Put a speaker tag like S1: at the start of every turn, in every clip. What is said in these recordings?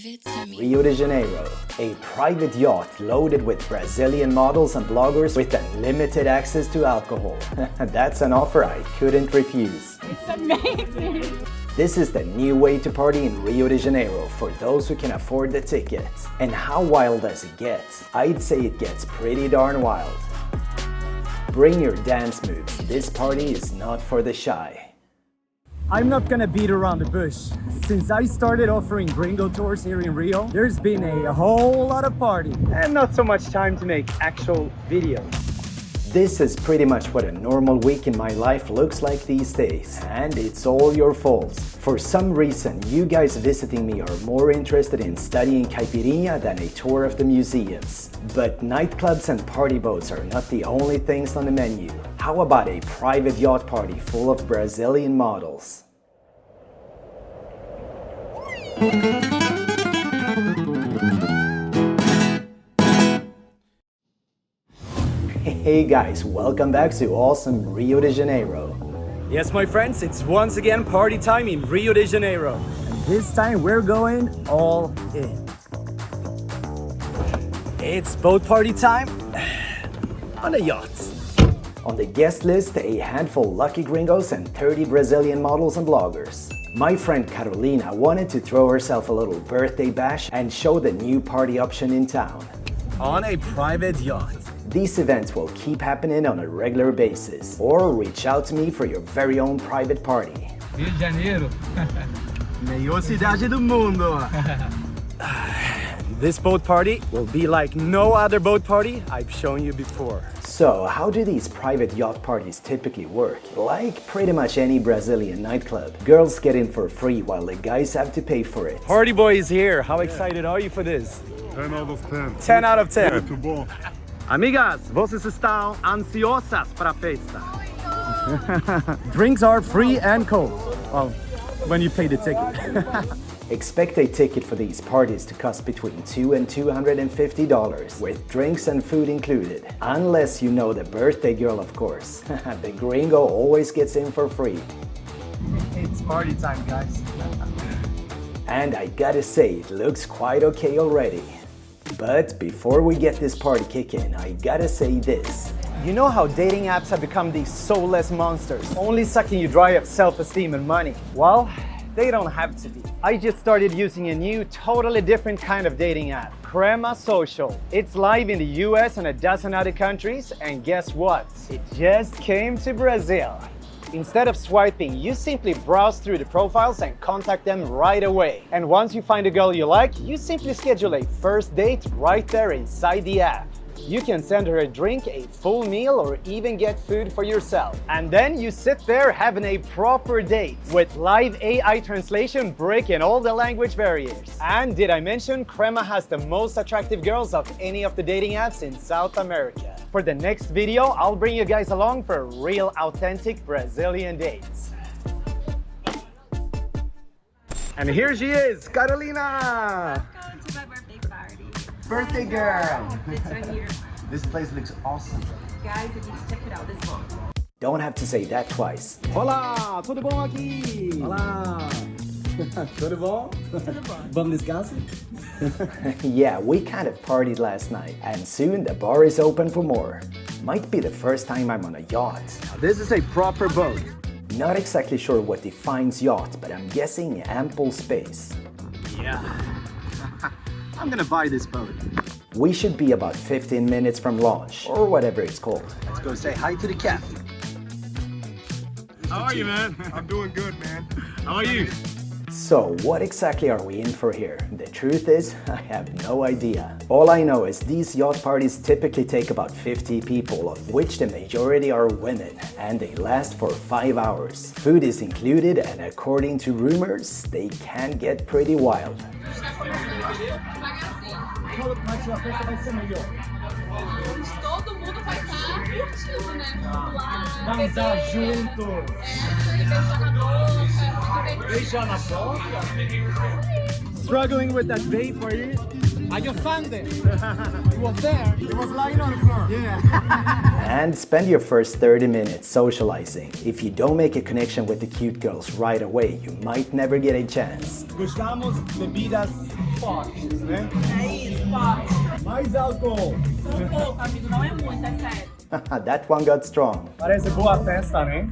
S1: it to me.
S2: Rio de Janeiro, a private yacht loaded with Brazilian models and bloggers with unlimited access to alcohol. That's an offer I couldn't refuse.
S3: It's amazing!
S2: This is the new way to party in Rio de Janeiro for those who can afford the tickets. And how wild does it get? I'd say it gets pretty darn wild. Bring your dance moves, this party is not for the shy.
S4: I'm not gonna beat around the bush. Since I started offering gringo tours here in Rio, there's been a whole lot of party and not so much time to make actual videos.
S2: This is pretty much what a normal week in my life looks like these days, and it's all your fault. For some reason, you guys visiting me are more interested in studying caipirinha than a tour of the museums. But nightclubs and party boats are not the only things on the menu. How about a private yacht party full of Brazilian models? Hey guys, welcome back to awesome Rio de Janeiro.
S4: Yes, my friends, it's once again party time in Rio de Janeiro. And this time we're going all in. It's boat party time on a yacht.
S2: On the guest list, a handful lucky gringos and 30 Brazilian models and bloggers. My friend Carolina wanted to throw herself a little birthday bash and show the new party option in town.
S4: On a private yacht.
S2: These events will keep happening on a regular basis, or reach out to me for your very own private party.
S5: Rio de Janeiro.
S4: Melhor cidade do mundo. This boat party will be like no other boat party I've shown you before.
S2: So, how do these private yacht parties typically work? Like pretty much any Brazilian nightclub, girls get in for free while the guys have to pay for it.
S4: Party boy is here. How excited are you for this?
S6: 10 out of 10.
S4: 10 out of 10.
S6: Muito bom.
S4: Amigas, vocês estão ansiosas para a festa? Drinks are free and cold. Well, when you pay the ticket.
S2: Expect a ticket for these parties to cost between $200 and $250, with drinks and food included. Unless you know the birthday girl, of course. The gringo always gets in for free.
S4: It's party time, guys.
S2: And I gotta say, it looks quite okay already. But before we get this party kicking, I gotta say this.
S4: You know how dating apps have become these soulless monsters, only sucking you dry of self-esteem and money? Well, they don't have to be. I just started using a new, totally different kind of dating app, Crema Social. It's live in the US and a dozen other countries, and guess what? It just came to Brazil. Instead of swiping, you simply browse through the profiles and contact them right away. And once you find a girl you like, you simply schedule a first date right there inside the app. You can send her a drink, a full meal, or even get food for yourself. And then you sit there having a proper date with live AI translation breaking all the language barriers. And did I mention Crema has the most attractive girls of any of the dating apps in South America? For the next video, I'll bring you guys along for real authentic Brazilian dates. And here she is, Carolina!
S3: Welcome to my birthday party.
S2: Birthday girl!
S3: It's right here.
S2: This place looks awesome.
S3: Guys, you need to check it out, this book.
S2: Don't have to say that twice.
S4: Olá, tudo bom aqui? Olá! Tudo bom?
S3: Tudo bom.
S4: Bom descanso?
S2: Yeah, we kind of partied last night, and soon the bar is open for more. Might be the first time I'm on a yacht.
S4: This is a proper boat.
S2: Not exactly sure what defines yacht, but I'm guessing ample space.
S4: Yeah. I'm gonna buy this boat.
S2: We should be about 15 minutes from launch, or whatever it's called.
S4: Let's go say hi to the captain.
S6: How are you, man? I'm doing good, man.
S4: How are you?
S2: So, what exactly are we in for here? The truth is, I have no idea. All I know is these yacht parties typically take about 50 people, of which the majority are women, and they last for 5 hours. Food is included, and according to rumors, they can get pretty wild.
S1: Todo mundo vai estar curtindo, né?
S4: Dançar juntos.
S1: Beijar na boca.
S4: Beijar na boca? struggling with that vape, are you? I just found it. It was there. It was lying on the floor. Yeah.
S2: And spend your first 30 minutes socializing. If you don't make a connection with the cute girls right away, you might never get a chance.
S4: Gostamos bebidas fortes, né?
S3: É isso, pode.
S4: Mais álcool.
S3: Um pouco, amigo, não é muito, é sério.
S2: That one got strong.
S4: Parece boa festa, né?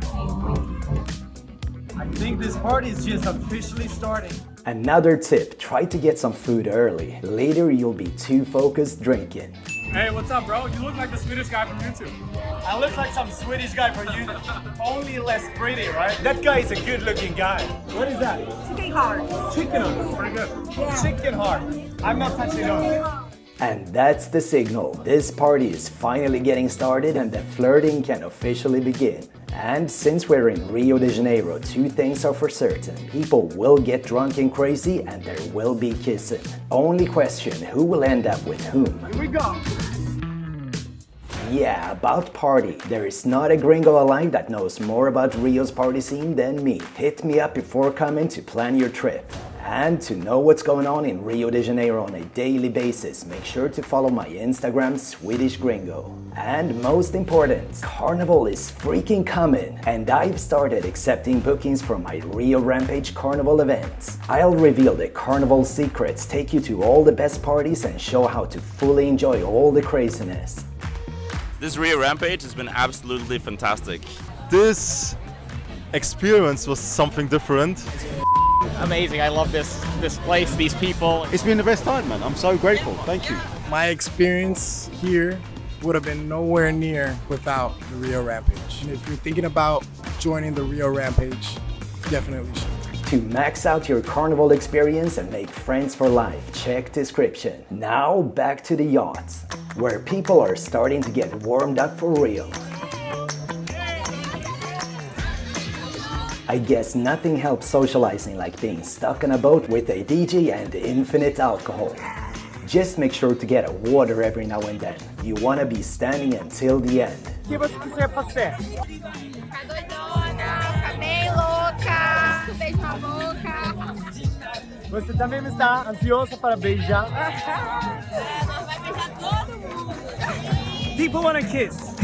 S4: I think this party is just officially starting.
S2: Another tip, try to get some food early. Later you'll be too focused drinking.
S5: Hey, what's up, bro? You look like the Swedish guy from YouTube.
S4: I look like some Swedish guy for you, only less pretty, right? That guy is a good-looking guy. What is that?
S3: Chicken heart.
S4: Chicken heart. Pretty good. Chicken heart. I'm not touching it.
S2: And that's the signal. This party is finally getting started and the flirting can officially begin. And since we're in Rio de Janeiro, two things are for certain. People will get drunk and crazy and there will be kissing. Only question, who will end up with whom?
S4: Here we go.
S2: Yeah, about party. There is not a gringo alive that knows more about Rio's party scene than me. Hit me up before coming to plan your trip. And to know what's going on in Rio de Janeiro on a daily basis, make sure to follow my Instagram, Swedish Gringo. And most important, Carnival is freaking coming, and I've started accepting bookings for my Rio Rampage Carnival events. I'll reveal the Carnival secrets, take you to all the best parties, and show how to fully enjoy all the craziness.
S7: This Rio Rampage has been absolutely fantastic.
S8: This experience was something different.
S9: Amazing. I love this place, these people.
S8: It's been the best time, man. I'm so grateful. Thank you.
S10: My experience here would have been nowhere near without the Rio Rampage. And if you're thinking about joining the Rio Rampage, definitely should.
S2: To max out your Carnival experience and make friends for life, check description. Now back to the yacht, where people are starting to get warmed up for real. I guess nothing helps socializing like being stuck on a boat with a DJ and infinite alcohol. Just make sure to get a water every now and then. You want to be standing until the end.
S4: O que você quiser fazer?
S1: Ficar doidona, ficar bem louca, beijo na boca.
S4: Você também está ansiosa para beijar?
S1: Nós vai beijar todo mundo.
S4: People want to kiss.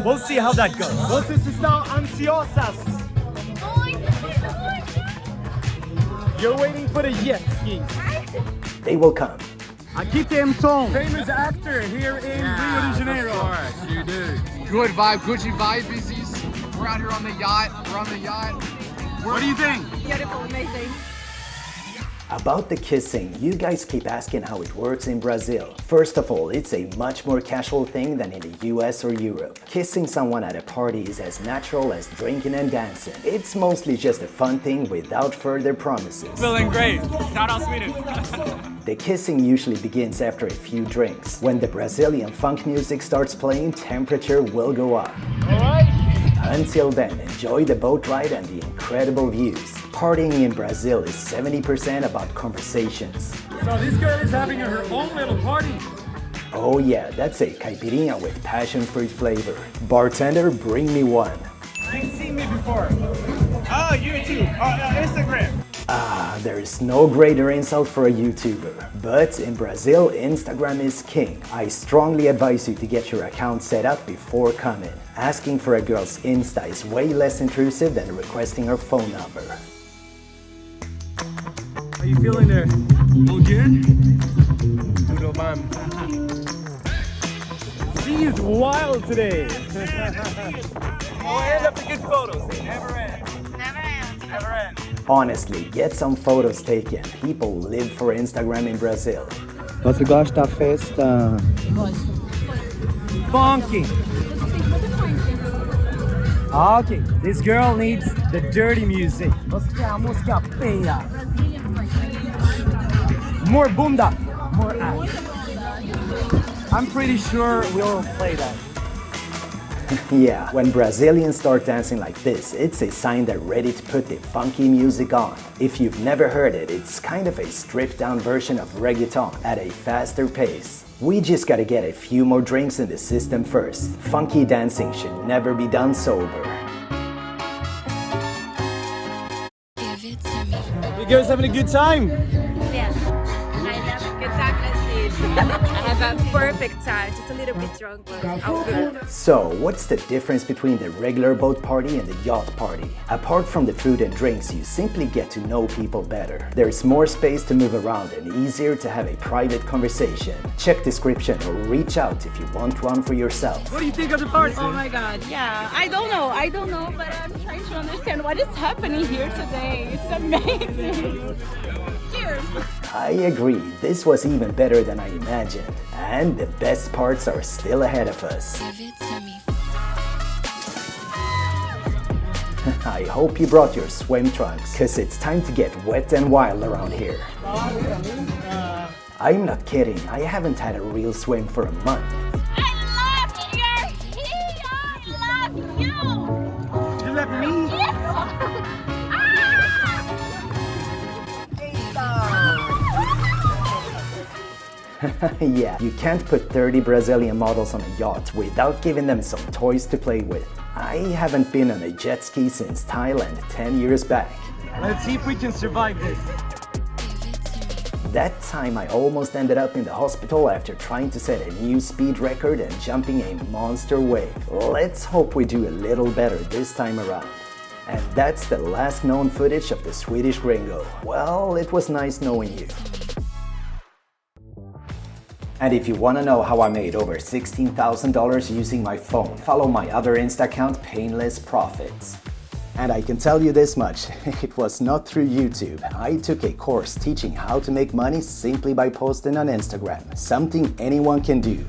S4: We'll see how that goes. Vocês estão ansiosas? You're waiting for the jet ski.
S2: They will come.
S4: Aqui tem Tom, famous actor here in Rio de Janeiro.
S11: Of course, you do. Good vibe, Gucci vibe, busies. We're out here on the yacht. We're on the yacht. What do you think?
S3: Beautiful, amazing.
S2: About the kissing, you guys keep asking how it works in Brazil. First of all, it's a much more casual thing than in the US or Europe. Kissing someone at a party is as natural as drinking and dancing. It's mostly just a fun thing without further promises.
S5: Feeling great. Shout out Sweden.
S2: The kissing usually begins after a few drinks. When the Brazilian funk music starts playing, temperature will go up. Until then, enjoy the boat ride and the incredible views. Partying in Brazil is 70% about conversations.
S5: So this girl is having her own little party.
S2: Oh yeah, that's a caipirinha with passion fruit flavor. Bartender, bring me one.
S4: You've seen me before.
S5: Oh, YouTube. Instagram.
S2: There's no greater insult for a YouTuber. But in Brazil, Instagram is king. I strongly advise you to get your account set up before coming. Asking for a girl's Insta is way less intrusive than requesting her phone number.
S4: How you feeling there?
S5: All good?
S4: Tudo bem. She is wild today. We'll end up with good photos. They never end. Never end.
S2: Honestly, get some photos taken. People live for Instagram in Brazil.
S10: Você gosta da festa?
S4: Funky. Okay, this girl needs the dirty music. Você quer a música feia? More bunda, more ass. I'm pretty sure we'll play that.
S2: Yeah, when Brazilians start dancing like this, it's a sign they're ready to put the funky music on. If you've never heard it, it's kind of a stripped-down version of reggaeton at a faster pace. We just gotta get a few more drinks in the system first. Funky dancing should never be done sober.
S4: We girls having a good time?
S1: Yes. I have a perfect time, just a little bit drunk, but I'm good.
S2: So, what's the difference between the regular boat party and the yacht party? Apart from the food and drinks, you simply get to know people better. There's more space to move around and easier to have a private conversation. Check description or reach out if you want one for yourself.
S3: What do you think of the party? Oh my god, yeah. I don't know, but I'm trying to understand what is happening here today. It's amazing. Cheers.
S2: I agree, this was even better than I imagined. And the best parts are still ahead of us. I hope you brought your swim trunks, cause it's time to get wet and wild around here. I'm not kidding, I haven't had a real swim for a month.
S1: I love you're here! I love you!
S4: You left me?
S1: Yes!
S2: Yeah, you can't put 30 Brazilian models on a yacht without giving them some toys to play with. I haven't been on a jet ski since Thailand 10 years back.
S4: Let's see if we can survive this.
S2: That time I almost ended up in the hospital after trying to set a new speed record and jumping a monster wave. Let's hope we do a little better this time around. And that's the last known footage of the Swedish gringo. Well, it was nice knowing you. And if you want to know how I made over $16,000 using my phone, follow my other Insta account, Painless Profits. And I can tell you this much, it was not through YouTube. I took a course teaching how to make money simply by posting on Instagram, something anyone can do.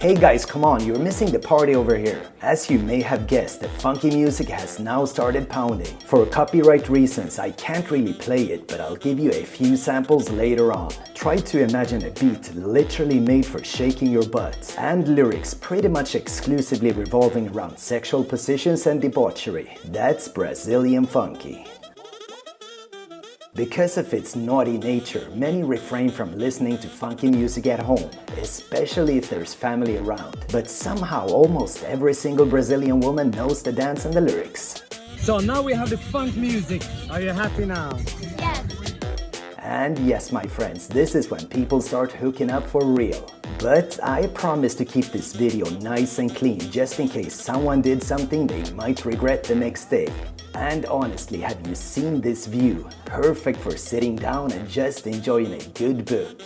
S2: Hey guys, come on, you're missing the party over here. As you may have guessed, the funky music has now started pounding. For copyright reasons, I can't really play it, but I'll give you a few samples later on. Try to imagine a beat literally made for shaking your butt, and lyrics pretty much exclusively revolving around sexual positions and debauchery. That's Brazilian funky. Because of its naughty nature, many refrain from listening to funky music at home, especially if there's family around. But somehow almost every single Brazilian woman knows the dance and the lyrics.
S4: So now we have the funk music. Are you happy now?
S1: Yes.
S2: And yes, my friends, this is when people start hooking up for real. But I promise to keep this video nice and clean, just in case someone did something they might regret the next day. And honestly, have you seen this view? Perfect for sitting down and just enjoying a good book.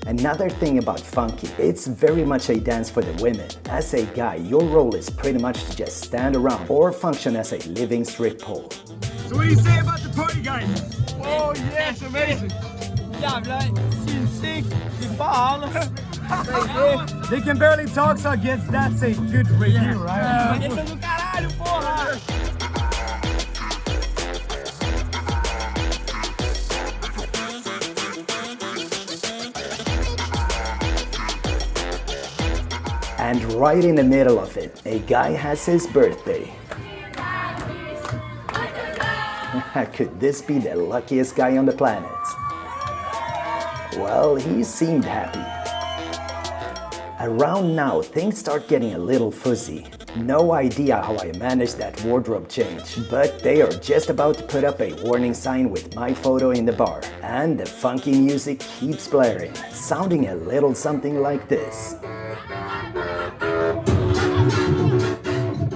S2: Another thing about funky, it's very much a dance for the women. As a guy, your role is pretty much to just stand around or function as a living strip pole.
S5: So what do you say about the party, guys? Oh yes, amazing.
S4: Jävla sinsik i fan. They can barely talk, so I guess that's a good review, right?
S2: And right in the middle of it, a guy has his birthday. Could this be the luckiest guy on the planet? Well, he seemed happy. Around now, things start getting a little fuzzy. No idea how I managed that wardrobe change, but they are just about to put up a warning sign with my photo in the bar. And the funky music keeps blaring, sounding a little something like this.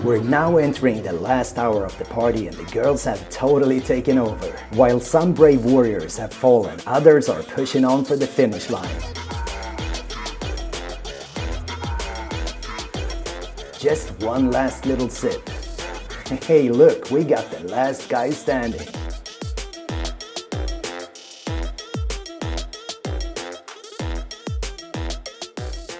S2: We're now entering the last hour of the party and the girls have totally taken over. While some brave warriors have fallen, others are pushing on for the finish line. Just one last little sip. Hey look, we got the last guy standing.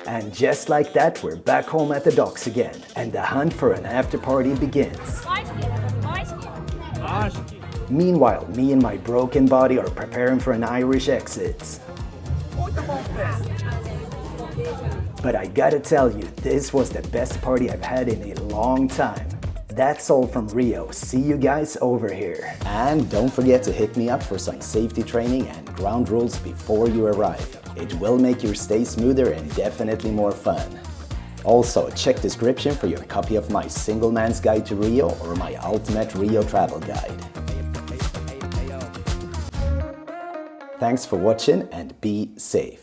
S2: And just like that, we're back home at the docks again, and the hunt for an after party begins. Meanwhile, me and my broken body are preparing for an Irish exit. But I gotta tell you, this was the best party I've had in a long time. That's all from Rio. See you guys over here. And don't forget to hit me up for some safety training and ground rules before you arrive. It will make your stay smoother and definitely more fun. Also, check description for your copy of my Single Man's Guide to Rio or my Ultimate Rio Travel Guide. Thanks for watching and be safe.